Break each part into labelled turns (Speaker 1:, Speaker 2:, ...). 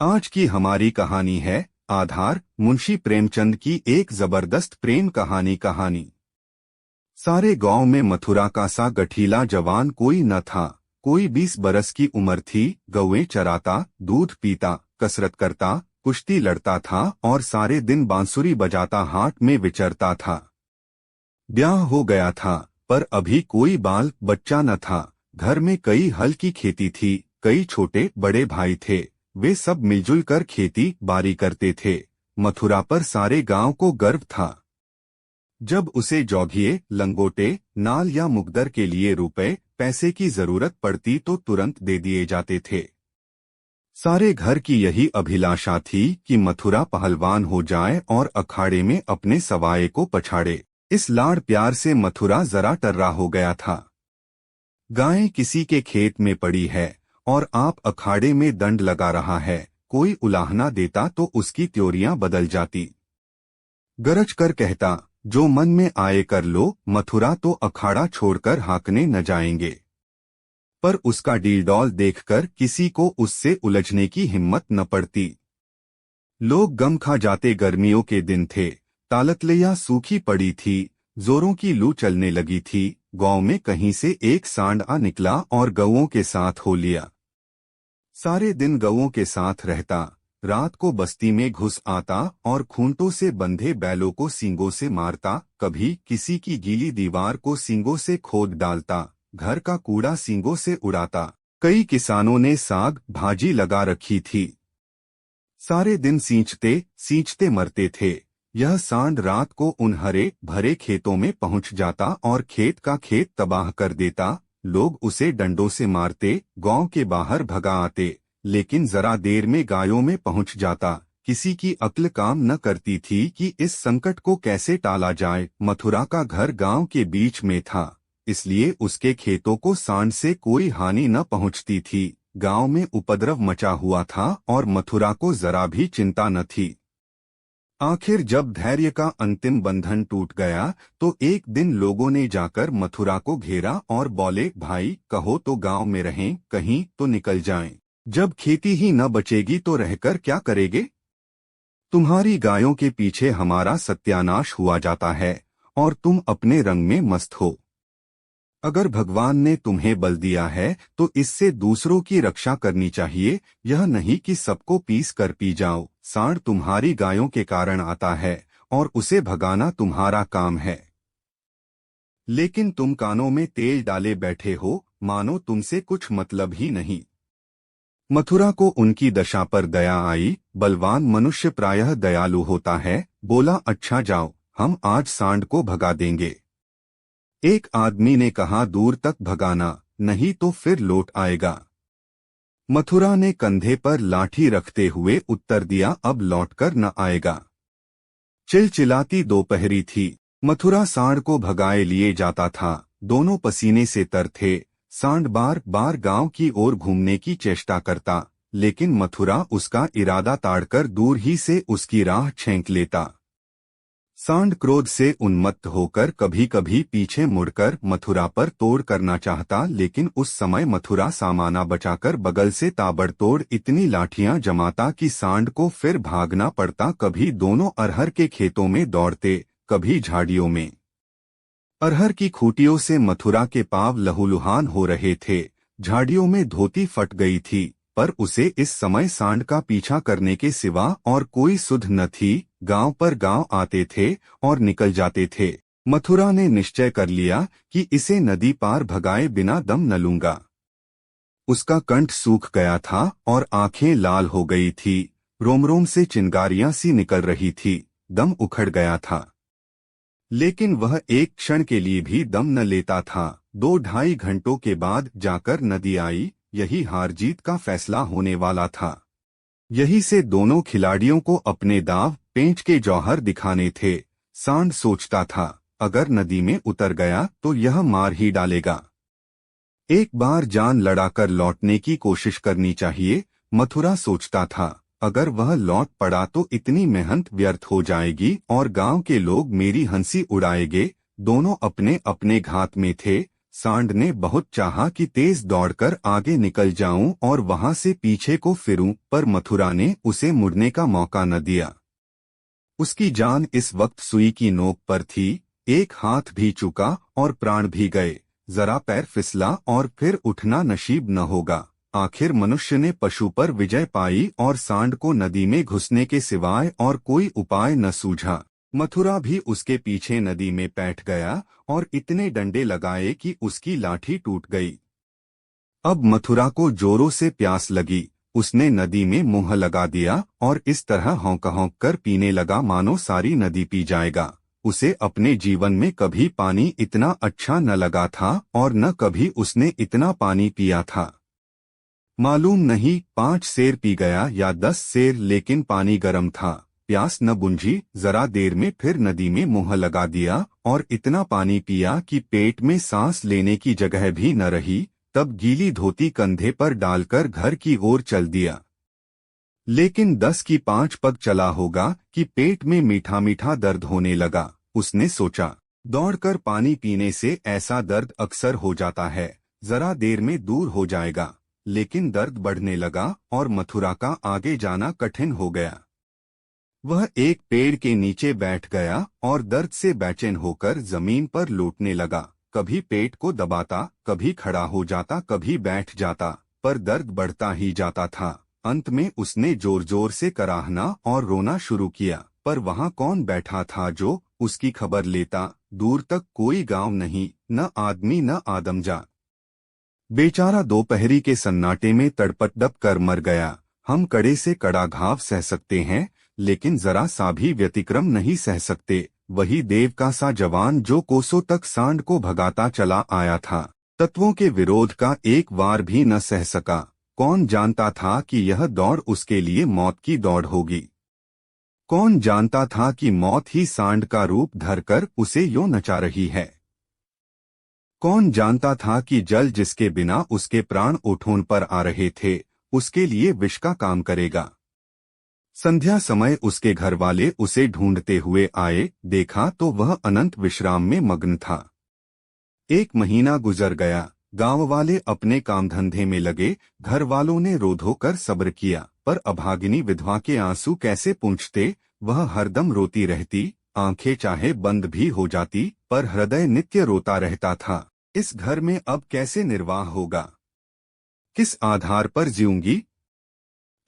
Speaker 1: आज की हमारी कहानी है आधार, मुंशी प्रेमचंद की एक जबरदस्त प्रेम कहानी। सारे गांव में मथुरा का सा गठीला जवान कोई न था। कोई 20 बरस की उम्र थी, गौएं चराता, दूध पीता, कसरत करता, कुश्ती लड़ता था और सारे दिन बांसुरी बजाता हाट में विचरता था। ब्याह हो गया था, पर अभी कोई बाल बच्चा न था। घर में कई हल की खेती थी, कई छोटे बड़े भाई थे। वे सब मिलजुल कर खेती बारी करते थे। मथुरा पर सारे गांव को गर्व था। जब उसे जौघिए, लंगोटे, नाल या मुकदर के लिए रुपए पैसे की जरूरत पड़ती तो तुरंत दे दिए जाते थे। सारे घर की यही अभिलाषा थी कि मथुरा पहलवान हो जाए और अखाड़े में अपने सवाए को पछाड़े। इस लाड़ प्यार से मथुरा जरा टर्रा हो गया था। गायें किसी के खेत में पड़ी है और आप अखाड़े में दंड लगा रहा है, कोई उलाहना देता तो उसकी त्योरियां बदल जाती। गरज कर कहता, जो मन में आए कर लो, मथुरा तो अखाड़ा छोड़कर हाँकने न जाएंगे। पर उसका डीलडौल देखकर किसी को उससे उलझने की हिम्मत न पड़ती। लोग गम खा जाते। गर्मियों के दिन थे, तालतलैया सूखी पड़ी थी, जोरों की लू चलने लगी थी। गांव में कहीं से एक सांड आ निकला और गौओं के साथ हो लिया। सारे दिन गौओं के साथ रहता, रात को बस्ती में घुस आता और खूंटों से बंधे बैलों को सींगों से मारता। कभी किसी की गीली दीवार को सींगों से खोद डालता, घर का कूड़ा सींगों से उड़ाता। कई किसानों ने साग भाजी लगा रखी थी, सारे दिन सींचते सींचते मरते थे। यह सांड रात को उन हरे भरे खेतों में पहुंच जाता और खेत का खेत तबाह कर देता। लोग उसे डंडों से मारते, गांव के बाहर भगा आते, लेकिन जरा देर में गायों में पहुंच जाता। किसी की अक्ल काम न करती थी कि इस संकट को कैसे टाला जाए। मथुरा का घर गांव के बीच में था, इसलिए उसके खेतों को सांड से कोई हानि न पहुंचती थी। गांव में उपद्रव मचा हुआ था और मथुरा को जरा भी चिंता न थी। आखिर जब धैर्य का अंतिम बंधन टूट गया तो एक दिन लोगों ने जाकर मथुरा को घेरा और बोले, भाई कहो तो गांव में रहें, कहीं तो निकल जाएं। जब खेती ही न बचेगी तो रहकर क्या करेंगे? तुम्हारी गायों के पीछे हमारा सत्यानाश हुआ जाता है और तुम अपने रंग में मस्त हो। अगर भगवान ने तुम्हें बल दिया है तो इससे दूसरों की रक्षा करनी चाहिए, यह नहीं कि सबको पीस कर पी जाओ। सांड तुम्हारी गायों के कारण आता है और उसे भगाना तुम्हारा काम है, लेकिन तुम कानों में तेल डाले बैठे हो, मानो तुमसे कुछ मतलब ही नहीं। मथुरा को उनकी दशा पर दया आई। बलवान मनुष्य प्रायः दयालु होता है। बोला, अच्छा जाओ, हम आज सांड को भगा देंगे। एक आदमी ने कहा, दूर तक भगाना, नहीं तो फिर लौट आएगा। मथुरा ने कंधे पर लाठी रखते हुए उत्तर दिया, अब लौटकर न आएगा। चिलचिलाती दोपहरी थी। मथुरा सांड को भगाए लिए जाता था। दोनों पसीने से तर थे। सांड बार बार गांव की ओर घूमने की चेष्टा करता, लेकिन मथुरा उसका इरादा ताड़कर दूर ही से उसकी राह छेंक लेता। सांड क्रोध से उन्मत्त होकर कभी कभी पीछे मुड़कर मथुरा पर तोड़ करना चाहता, लेकिन उस समय मथुरा सामाना बचाकर बगल से ताबड़तोड़ इतनी लाठियां जमाता कि सांड को फिर भागना पड़ता। कभी दोनों अरहर के खेतों में दौड़ते, कभी झाड़ियों में। अरहर की खूंटियों से मथुरा के पांव लहूलुहान हो रहे थे। झाड़ियों में धोती फट गई थी, पर उसे इस समय सांड का पीछा करने के सिवा और कोई सुध न थी। गांव पर गांव आते थे और निकल जाते थे। मथुरा ने निश्चय कर लिया कि इसे नदी पार भगाए बिना दम न लूंगा। उसका कंठ सूख गया था और आंखें लाल हो गई थी। रोम रोम से चिंगारियां सी निकल रही थी। दम उखड़ गया था, लेकिन वह एक क्षण के लिए भी दम न लेता था। 2-2.5 घंटों के बाद जाकर नदी आई। यही हार जीत का फैसला होने वाला था। यही से दोनों खिलाड़ियों को अपने दाव पेंच के जौहर दिखाने थे। सांड सोचता था, अगर नदी में उतर गया तो यह मार ही डालेगा। एक बार जान लड़ाकर लौटने की कोशिश करनी चाहिए। मथुरा सोचता था, अगर वह लौट पड़ा तो इतनी मेहनत व्यर्थ हो जाएगी और गांव के लोग मेरी हंसी उड़ाएंगे। दोनों अपने अपने घात में थे। सांड ने बहुत चाहा कि तेज दौड़कर आगे निकल जाऊं और वहां से पीछे को फिरूं, पर मथुरा ने उसे मुड़ने का मौका न दिया। उसकी जान इस वक्त सुई की नोक पर थी, एक हाथ भी चुका और प्राण भी गए। जरा पैर फिसला और फिर उठना नसीब न होगा। आखिर मनुष्य ने पशु पर विजय पाई और सांड को नदी में घुसने के सिवाय और कोई उपाय न सूझा। मथुरा भी उसके पीछे नदी में बैठ गया और इतने डंडे लगाए कि उसकी लाठी टूट गई। अब मथुरा को जोरों से प्यास लगी। उसने नदी में मुंह लगा दिया और इस तरह हौंक हौंक कर पीने लगा मानो सारी नदी पी जाएगा। उसे अपने जीवन में कभी पानी इतना अच्छा न लगा था और न कभी उसने इतना पानी पिया था। मालूम नहीं 5 सेर पी गया या 10 सेर, लेकिन पानी गर्म था। प्यास न बुझी। जरा देर में फिर नदी में मुंह लगा दिया और इतना पानी पिया कि पेट में सांस लेने की जगह भी न रही। तब गीली धोती कंधे पर डालकर घर की ओर चल दिया। लेकिन 10 की 5 पग चला होगा कि पेट में मीठा मीठा दर्द होने लगा। उसने सोचा, दौड़कर पानी पीने से ऐसा दर्द अक्सर हो जाता है, जरा देर में दूर हो जाएगा। लेकिन दर्द बढ़ने लगा और मथुरा का आगे जाना कठिन हो गया। वह एक पेड़ के नीचे बैठ गया और दर्द से बेचैन होकर जमीन पर लौटने लगा। कभी पेट को दबाता, कभी खड़ा हो जाता, कभी बैठ जाता, पर दर्द बढ़ता ही जाता था। अंत में उसने जोर जोर से कराहना और रोना शुरू किया, पर वहां कौन बैठा था जो उसकी खबर लेता। दूर तक कोई गांव नहीं, न आदमी न आदमजा। बेचारा दोपहरी के सन्नाटे में तड़पट कर मर गया। हम कड़े से कड़ा घाव सह सकते हैं, लेकिन जरा सा भी व्यतिक्रम नहीं सह सकते। वही देव का सा जवान जो कोसों तक सांड को भगाता चला आया था, तत्वों के विरोध का एक वार भी न सह सका। कौन जानता था कि यह दौड़ उसके लिए मौत की दौड़ होगी? कौन जानता था कि मौत ही सांड का रूप धरकर उसे यूं नचा रही है? कौन जानता था कि जल जिसके बिना उसके प्राण ओठों पर आ रहे थे, उसके लिए विष का काम करेगा? संध्या समय उसके घर वाले उसे ढूंढते हुए आए। देखा तो वह अनंत विश्राम में मग्न था। 1 महीना गुजर गया। गांव वाले अपने काम धंधे में लगे। घर वालों ने रो धो कर सब्र किया, पर अभागिनी विधवा के आंसू कैसे पूंछते। वह हरदम रोती रहती, आंखें चाहे बंद भी हो जाती, पर हृदय नित्य रोता रहता था। इस घर में अब कैसे निर्वाह होगा? किस आधार पर जीऊंगी?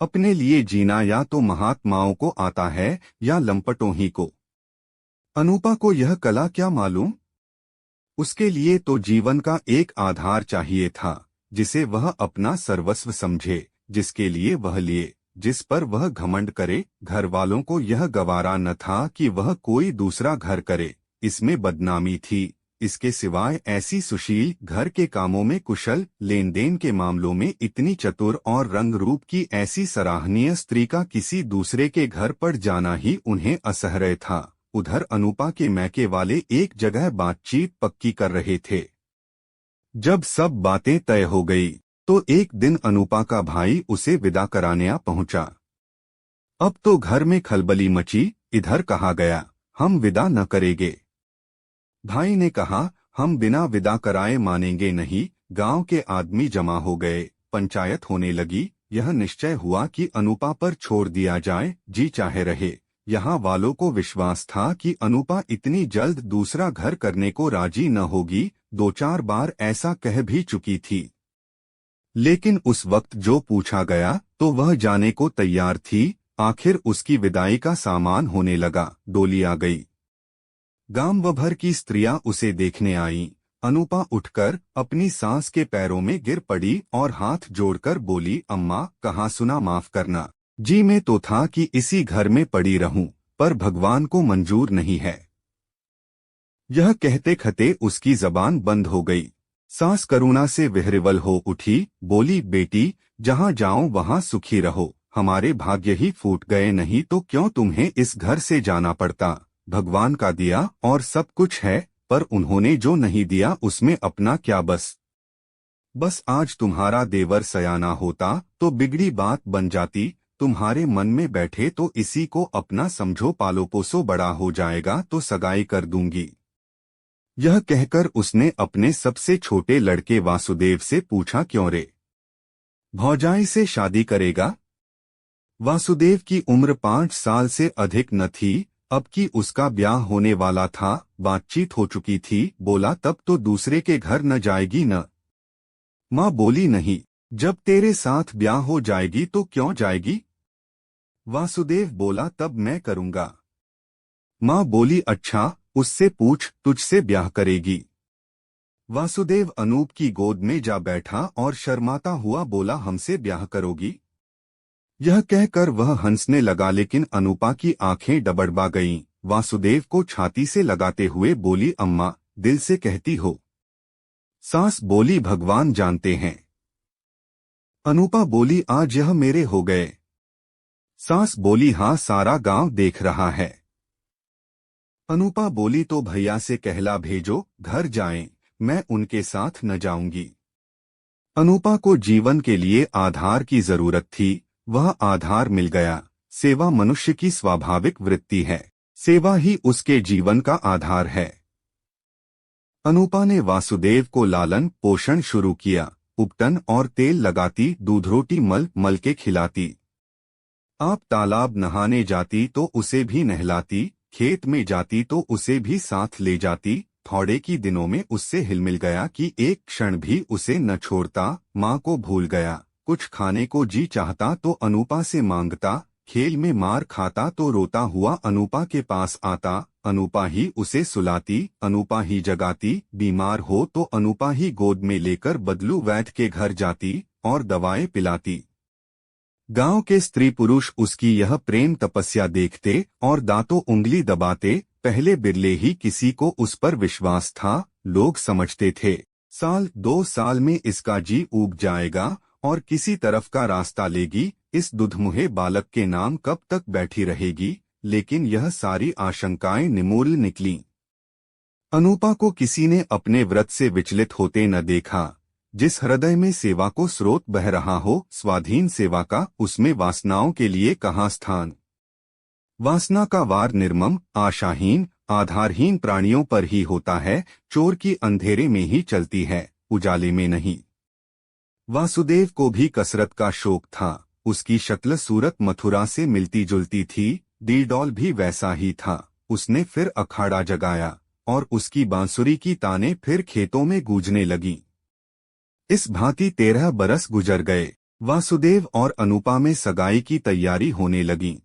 Speaker 1: अपने लिए जीना या तो महात्माओं को आता है या लंपटों ही को। अनूपा को यह कला क्या मालूम? उसके लिए तो जीवन का एक आधार चाहिए था, जिसे वह अपना सर्वस्व समझे, जिसके लिए वह लिए, जिस पर वह घमंड करे। घर वालों को यह गवारा न था कि वह कोई दूसरा घर करे, इसमें बदनामी थी। इसके सिवाय ऐसी सुशील, घर के कामों में कुशल, लेन देन के मामलों में इतनी चतुर और रंग रूप की ऐसी सराहनीय स्त्री का किसी दूसरे के घर पर जाना ही उन्हें असह्य था। उधर अनूपा के मैके वाले एक जगह बातचीत पक्की कर रहे थे। जब सब बातें तय हो गई तो एक दिन अनूपा का भाई उसे विदा कराने आ पहुंचा। अब तो घर में खलबली मची। इधर कहा गया, हम विदा न करेंगे। भाई ने कहा, हम बिना विदा कराए मानेंगे नहीं। गांव के आदमी जमा हो गए, पंचायत होने लगी। यह निश्चय हुआ कि अनूपा पर छोड़ दिया जाए, जी चाहे रहे। यहाँ वालों को विश्वास था कि अनूपा इतनी जल्द दूसरा घर करने को राजी न होगी। 2-4 बार ऐसा कह भी चुकी थी। लेकिन उस वक्त जो पूछा गया तो वह जाने को तैयार थी। आखिर उसकी विदाई का सामान होने लगा। डोली आ गई। गांव भर की स्त्रियां उसे देखने आईं। अनूपा उठकर अपनी सास के पैरों में गिर पड़ी और हाथ जोड़कर बोली, अम्मा, कहाँ सुना, माफ करना। जी में तो था कि इसी घर में पड़ी रहूं, पर भगवान को मंजूर नहीं है। यह कहते कहते उसकी जबान बंद हो गई। सास करुणा से विह्वल हो उठी, बोली, बेटी, जहाँ जाओ वहाँ सुखी रहो। हमारे भाग्य ही फूट गए, नहीं तो क्यों तुम्हें इस घर से जाना पड़ता। भगवान का दिया और सब कुछ है, पर उन्होंने जो नहीं दिया उसमें अपना क्या बस। बस आज तुम्हारा देवर सयाना होता तो बिगड़ी बात बन जाती। तुम्हारे मन में बैठे तो इसी को अपना समझो, पालो पोसो, बड़ा हो जाएगा तो सगाई कर दूंगी। यह कहकर उसने अपने सबसे छोटे लड़के वासुदेव से पूछा, क्यों रे? भौजाई से शादी करेगा? वासुदेव की उम्र 5 साल से अधिक न थी, अब कि उसका ब्याह होने वाला था, बातचीत हो चुकी थी। बोला, तब तो दूसरे के घर न जाएगी न? माँ बोली, नहीं, जब तेरे साथ ब्याह हो जाएगी तो क्यों जाएगी? वासुदेव बोला, तब मैं करूंगा। माँ बोली, अच्छा, उससे पूछ, तुझसे ब्याह करेगी। वासुदेव अनूप की गोद में जा बैठा और शर्माता हुआ बोला, हमसे ब्याह करोगी? यह कहकर वह हंसने लगा, लेकिन अनूपा की आंखें डबडबा गईं। वासुदेव को छाती से लगाते हुए बोली, अम्मा, दिल से कहती हो? सास बोली, भगवान जानते हैं। अनूपा बोली, आज यह मेरे हो गए। सास बोली, हाँ, सारा गांव देख रहा है। अनूपा बोली, तो भैया से कहला भेजो, घर जाएं, मैं उनके साथ न जाऊंगी। अनूपा को जीवन के लिए आधार की जरूरत थी, वह आधार मिल गया। सेवा मनुष्य की स्वाभाविक वृत्ति है, सेवा ही उसके जीवन का आधार है। अनूपा ने वासुदेव को लालन पोषण शुरू किया, उपटन और तेल लगाती, दूधरोटी मल मल के खिलाती। आप तालाब नहाने जाती तो उसे भी नहलाती, खेत में जाती तो उसे भी साथ ले जाती। थोड़े की दिनों में उससे हिलमिल गया कि एक क्षण भी उसे न छोड़ता। माँ को भूल गया, कुछ खाने को जी चाहता तो अनूपा से मांगता, खेल में मार खाता तो रोता हुआ अनूपा के पास आता। अनूपा ही उसे सुलाती, अनूपा ही जगाती, बीमार हो तो अनूपा ही गोद में लेकर बदलू वैद्य के घर जाती और दवाएं पिलाती। गांव के स्त्री पुरुष उसकी यह प्रेम तपस्या देखते और दांतों उंगली दबाते। पहले बिरले ही किसी को उस पर विश्वास था। लोग समझते थे, साल 2 साल में इसका जी उब जाएगा और किसी तरफ का रास्ता लेगी, इस दुधमुहे बालक के नाम कब तक बैठी रहेगी। लेकिन यह सारी आशंकाएं निमूल निकलीं। अनूपा को किसी ने अपने व्रत से विचलित होते न देखा। जिस हृदय में सेवा को स्रोत बह रहा हो, स्वाधीन सेवा का, उसमें वासनाओं के लिए कहाँ स्थान। वासना का वार निर्मम, आशाहीन, आधारहीन प्राणियों पर ही होता है। चोर की अंधेरे में ही चलती है, उजाले में नहीं। वासुदेव को भी कसरत का शौक था। उसकी शक्ल सूरत मथुरा से मिलती जुलती थी, डीडौल भी वैसा ही था। उसने फिर अखाड़ा जगाया और उसकी बांसुरी की तानें फिर खेतों में गूंजने लगीं। इस भांति 13 बरस गुजर गए। वासुदेव और अनूपा में सगाई की तैयारी होने लगी।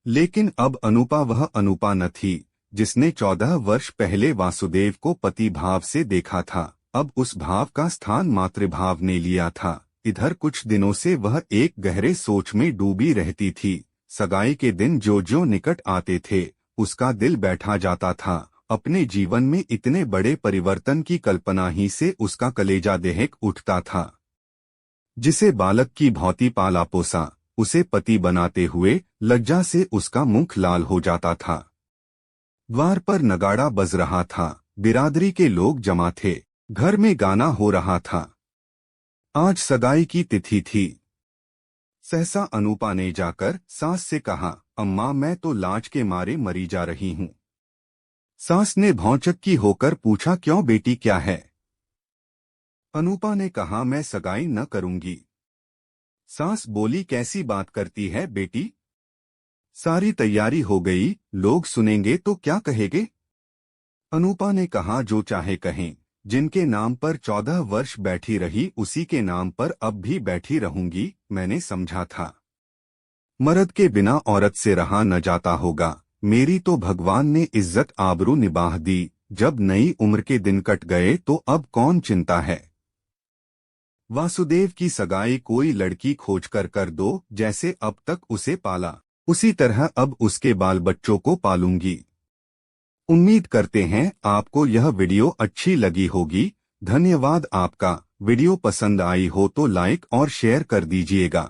Speaker 1: लेकिन अब अनूपा वह अनूपा न थी जिसने 14 वर्ष पहले वासुदेव को पति भाव से देखा था। अब उस भाव का स्थान मातृभाव ने लिया था। इधर कुछ दिनों से वह एक गहरे सोच में डूबी रहती थी। सगाई के दिन जो जो निकट आते थे, उसका दिल बैठा जाता था। अपने जीवन में इतने बड़े परिवर्तन की कल्पना ही से उसका कलेजा दहक उठता था। जिसे बालक की भौती पाला पोसा, उसे पति बनाते हुए लज्जा से उसका मुख लाल हो जाता था। द्वार पर नगाड़ा बज रहा था, बिरादरी के लोग जमा थे, घर में गाना हो रहा था। आज सगाई की तिथि थी। सहसा अनूपा ने जाकर सास से कहा, अम्मा, मैं तो लाज के मारे मरी जा रही हूँ। सास ने भौचक्की होकर पूछा, क्यों बेटी, क्या है? अनूपा ने कहा, मैं सगाई न करूंगी। सास बोली, कैसी बात करती है बेटी? सारी तैयारी हो गई, लोग सुनेंगे तो क्या कहेंगे? अनूपा ने कहा, जो चाहे कहें, जिनके नाम पर 14 वर्ष बैठी रही उसी के नाम पर अब भी बैठी रहूंगी। मैंने समझा था मर्द के बिना औरत से रहा न जाता होगा। मेरी तो भगवान ने इज्जत आबरू निभाह दी। जब नई उम्र के दिन कट गए तो अब कौन चिंता है। वासुदेव की सगाई कोई लड़की खोजकर कर दो, जैसे अब तक उसे पाला उसी तरह अब उसके बाल बच्चों को पालूंगी। उम्मीद करते हैं आपको यह वीडियो अच्छी लगी होगी। धन्यवाद आपका। वीडियो पसंद आई हो तो लाइक और शेयर कर दीजिएगा।